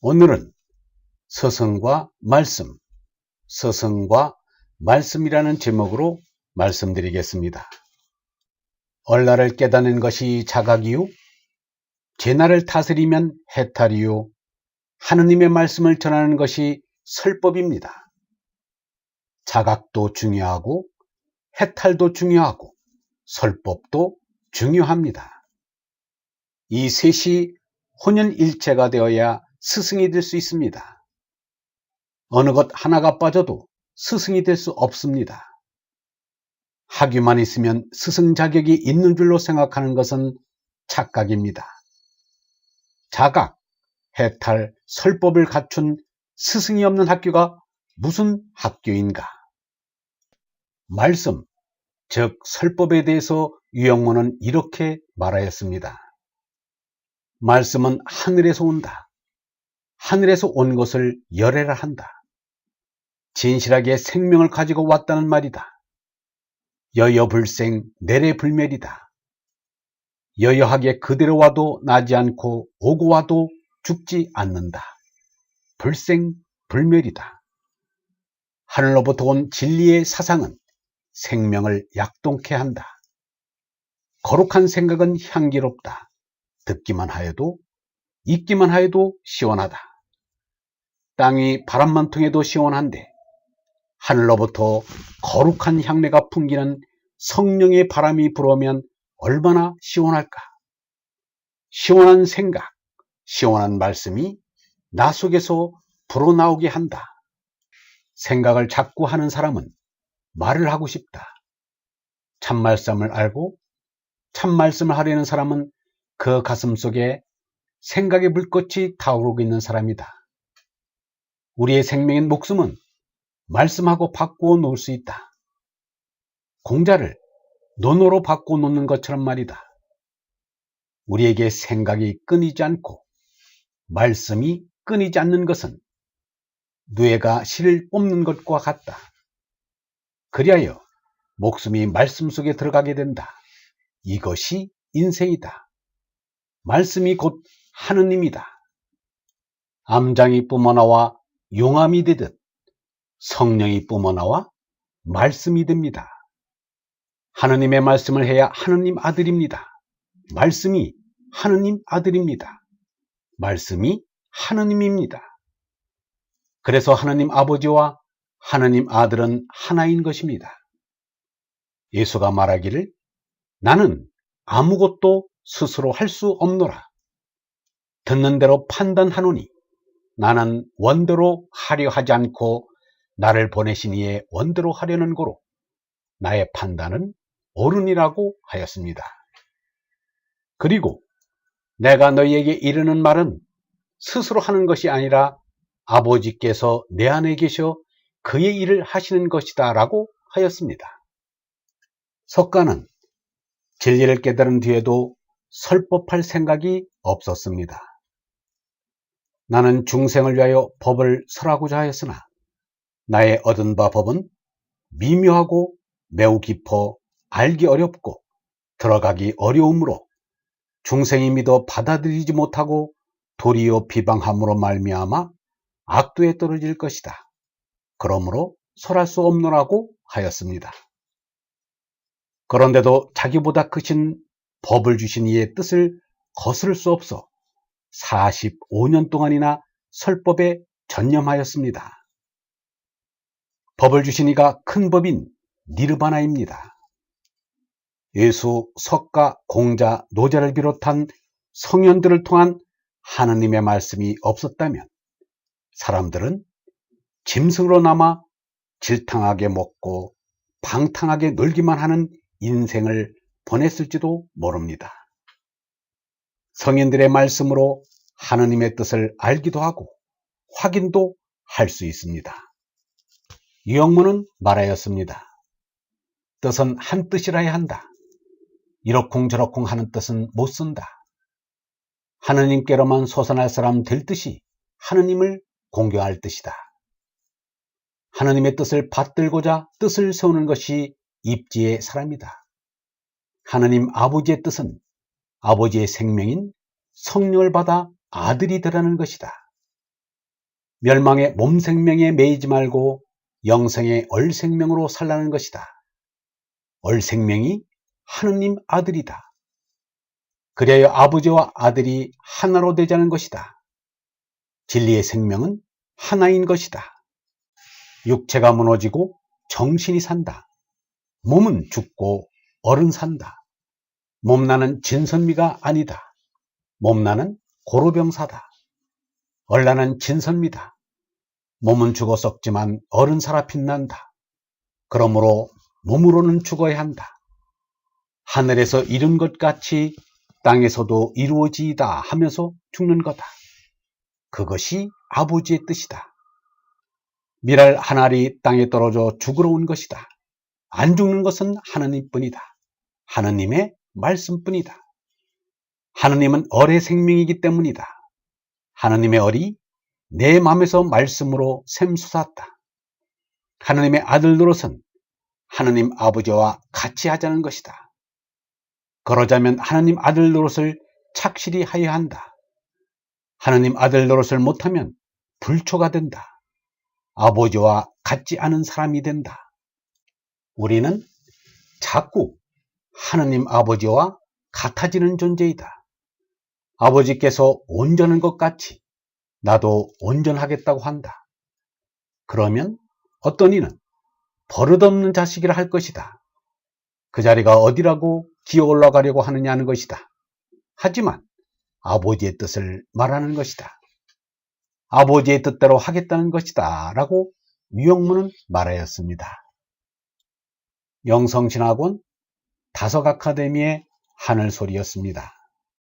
오늘은 스승과 말씀, 스승과 말씀이라는 제목으로 말씀드리겠습니다. 얼라를 깨닫는 것이 자각이요, 제나를 다스리면 해탈이요, 하느님의 말씀을 전하는 것이 설법입니다. 자각도 중요하고 해탈도 중요하고 설법도 중요합니다. 이 셋이 혼연일체가 되어야 스승이 될 수 있습니다. 어느 것 하나가 빠져도 스승이 될 수 없습니다. 학위만 있으면 스승 자격이 있는 줄로 생각하는 것은 착각입니다. 자각, 해탈, 설법을 갖춘 스승이 없는 학교가 무슨 학교인가? 말씀, 즉 설법에 대해서 유영모는 이렇게 말하였습니다. 말씀은 하늘에서 온다. 하늘에서 온 것을 열애라 한다. 진실하게 생명을 가지고 왔다는 말이다. 여여불생 내래불멸이다. 여여하게 그대로 와도 나지 않고 오고 와도 죽지 않는다. 불생불멸이다. 하늘로부터 온 진리의 사상은 생명을 약동케 한다. 거룩한 생각은 향기롭다. 듣기만 하여도 있기만 하여도 시원하다. 땅이 바람만 통해도 시원한데 하늘로부터 거룩한 향내가 풍기는 성령의 바람이 불어오면 얼마나 시원할까? 시원한 생각, 시원한 말씀이 나 속에서 불어나오게 한다. 생각을 자꾸 하는 사람은 말을 하고 싶다. 참말씀을 알고 참말씀을 하려는 사람은 그 가슴 속에 생각의 불꽃이 타오르고 있는 사람이다. 우리의 생명인 목숨은 말씀하고 바꾸어 놓을 수 있다. 공자를 논어로 바꾸어 놓는 것처럼 말이다. 우리에게 생각이 끊이지 않고 말씀이 끊이지 않는 것은 누에가 실을 뽑는 것과 같다. 그리하여 목숨이 말씀 속에 들어가게 된다. 이것이 인생이다. 말씀이 곧 하느님이다. 암장이 뿜어나와 용암이 되듯 성령이 뿜어나와 말씀이 됩니다. 하느님의 말씀을 해야 하느님 아들입니다. 말씀이 하느님 아들입니다. 말씀이 하느님입니다. 그래서 하느님 아버지와 하느님 아들은 하나인 것입니다. 예수가 말하기를 나는 아무것도 스스로 할 수 없노라. 듣는 대로 판단하노니 나는 원대로 하려 하지 않고 나를 보내신 이의 원대로 하려는 고로 나의 판단은 옳으니라고 하였습니다. 그리고 내가 너희에게 이르는 말은 스스로 하는 것이 아니라 아버지께서 내 안에 계셔 그의 일을 하시는 것이다 라고 하였습니다. 석가는 진리를 깨달은 뒤에도 설법할 생각이 없었습니다. 나는 중생을 위하여 법을 설하고자 하였으나 나의 얻은 바 법은 미묘하고 매우 깊어 알기 어렵고 들어가기 어려우므로 중생이 믿어 받아들이지 못하고 도리어 비방함으로 말미암아 악도에 떨어질 것이다. 그러므로 설할 수 없노라고 하였습니다. 그런데도 자기보다 크신 법을 주신 이의 뜻을 거스를 수 없어 45년 동안이나 설법에 전념하였습니다. 법을 주신 이가 큰 법인 니르바나입니다. 예수, 석가, 공자, 노자를 비롯한 성현들을 통한 하느님의 말씀이 없었다면 사람들은 짐승으로 남아 질탕하게 먹고 방탕하게 놀기만 하는 인생을 보냈을지도 모릅니다. 성인들의 말씀으로 하느님의 뜻을 알기도 하고 확인도 할 수 있습니다. 유영모는 말하였습니다. 뜻은 한 뜻이라야 한다. 이러쿵저러쿵 하는 뜻은 못 쓴다. 하느님께로만 솟아날 사람 될 뜻이 하느님을 공경할 뜻이다. 하느님의 뜻을 받들고자 뜻을 세우는 것이 입지의 사람이다. 하느님 아버지의 뜻은 아버지의 생명인 성령을 받아 아들이 되라는 것이다. 멸망의 몸 생명에 매이지 말고 영생의 얼 생명으로 살라는 것이다. 얼 생명이 하느님 아들이다. 그리하여 아버지와 아들이 하나로 되자는 것이다. 진리의 생명은 하나인 것이다. 육체가 무너지고 정신이 산다. 몸은 죽고 얼은 산다. 몸나는 진선미가 아니다. 몸나는 고로병사다. 얼나는 진선미다. 몸은 죽어 썩지만 얼은 살아 빛난다. 그러므로 몸으로는 죽어야 한다. 하늘에서 이룬 것 같이 땅에서도 이루어지이다 하면서 죽는 거다. 그것이 아버지의 뜻이다. 밀알 한 알이 땅에 떨어져 죽으러 온 것이다. 안 죽는 것은 하느님뿐이다. 하느님의 말씀뿐이다. 하느님은 얼의 생명이기 때문이다. 하느님의 얼이 내 마음에서 말씀으로 샘솟았다. 하느님의 아들 노릇은 하느님 아버지와 같이 하자는 것이다. 그러자면 하느님 아들 노릇을 착실히 하여야 한다. 하느님 아들 노릇을 못하면 불초가 된다. 아버지와 같지 않은 사람이 된다. 우리는 자꾸 하느님 아버지와 같아지는 존재이다. 아버지께서 온전한 것 같이 나도 온전하겠다고 한다. 그러면 어떤 이는 버릇없는 자식이라 할 것이다. 그 자리가 어디라고 기어 올라가려고 하느냐는 것이다. 하지만 아버지의 뜻을 말하는 것이다. 아버지의 뜻대로 하겠다는 것이다 라고 유영문은 말하였습니다. 영성신학원 다석아카데미의 하늘소리였습니다.